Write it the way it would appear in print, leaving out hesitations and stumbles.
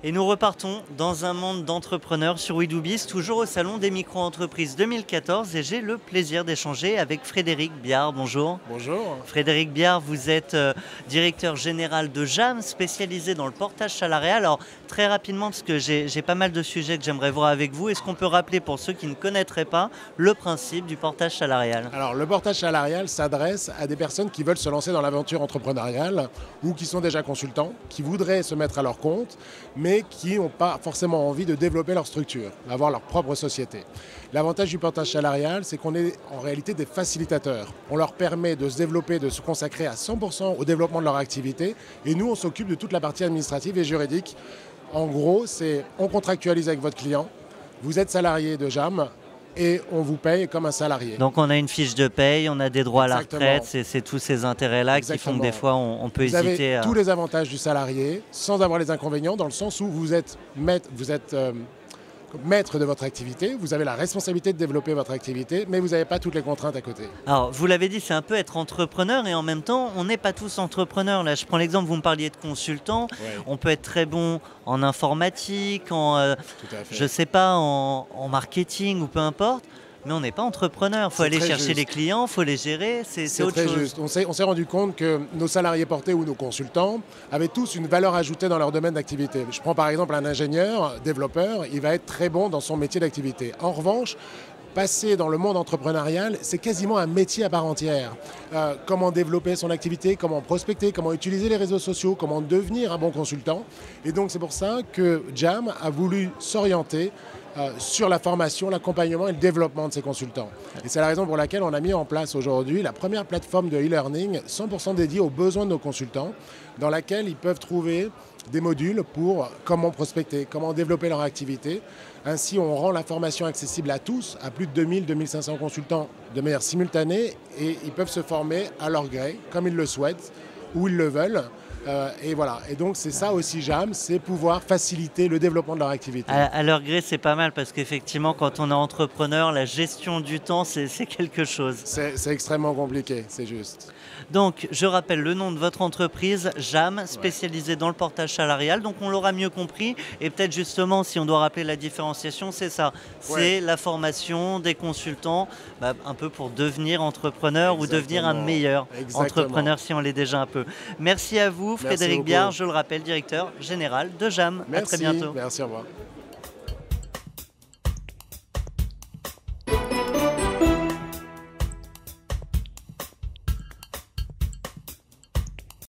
Et nous repartons dans un monde d'entrepreneurs sur We Do Biz, toujours au Salon des micro-entreprises 2014 et j'ai le plaisir d'échanger avec Frédéric Biard. Bonjour. Bonjour. Frédéric Biard, vous êtes directeur général de JAM, spécialisé dans le portage salarial. Alors très rapidement, parce que j'ai pas mal de sujets que j'aimerais voir avec vous, est-ce qu'on peut rappeler pour ceux qui ne connaîtraient pas le principe du portage salarial? Alors le portage salarial s'adresse à des personnes qui veulent se lancer dans l'aventure entrepreneuriale ou qui sont déjà consultants, qui voudraient se mettre à leur compte, mais qui n'ont pas forcément envie de développer leur structure, d'avoir leur propre société. L'avantage du portage salarial, c'est qu'on est en réalité des facilitateurs. On leur permet de se développer, de se consacrer à 100% au développement de leur activité et nous, on s'occupe de toute la partie administrative et juridique. En gros, c'est on contractualise avec votre client, vous êtes salarié de JAM, et on vous paye comme un salarié. Donc on a une fiche de paye, on a des droits Exactement. à la retraite, c'est tous ces intérêts-là qui font que des fois on peut vous hésiter avez tous les avantages du salarié sans avoir les inconvénients, dans le sens où vous êtes maître de votre activité, vous avez la responsabilité de développer votre activité, mais vous n'avez pas toutes les contraintes à côté. Alors, vous l'avez dit, c'est un peu être entrepreneur et en même temps, on n'est pas tous entrepreneurs. Là, je prends l'exemple, vous me parliez de consultant. Ouais. On peut être très bon en informatique, Tout à fait. je sais pas, en marketing ou peu importe. Mais on n'est pas entrepreneur. Il faut C'est aller très chercher juste. les clients, il faut les gérer. C'est autre très chose. juste. On s'est rendu compte que nos salariés portés ou nos consultants avaient tous une valeur ajoutée dans leur domaine d'activité. Je prends par exemple un ingénieur, développeur, il va être très bon dans son métier d'activité. En revanche, passer dans le monde entrepreneurial, c'est quasiment un métier à part entière. Comment développer son activité, comment prospecter, comment utiliser les réseaux sociaux, comment devenir un bon consultant. Et donc c'est pour ça que JAM a voulu s'orienter sur la formation, l'accompagnement et le développement de ces consultants. Et c'est la raison pour laquelle on a mis en place aujourd'hui la première plateforme de e-learning 100% dédiée aux besoins de nos consultants, dans laquelle ils peuvent trouver des modules pour comment prospecter, comment développer leur activité. Ainsi, on rend la formation accessible à tous, à plus de 2000-2500 consultants de manière simultanée, et ils peuvent se former à leur gré, comme ils le souhaitent, où ils le veulent. Et voilà. Et donc c'est ça aussi JAM, c'est pouvoir faciliter le développement de leur activité. À leur gré, c'est pas mal parce qu'effectivement, quand on est entrepreneur, la gestion du temps, c'est quelque chose. C'est extrêmement compliqué, c'est juste. Donc, je rappelle le nom de votre entreprise, JAM, spécialisée dans le portage salarial. Donc, on l'aura mieux compris. Et peut-être justement, si on doit rappeler la différenciation, c'est ça. C'est la formation des consultants, un peu pour devenir entrepreneur ou devenir un meilleur entrepreneur si on l'est déjà un peu. Merci à vous, Frédéric Biard, je le rappelle, directeur général de JAM. Merci, à très bientôt. Merci, au revoir.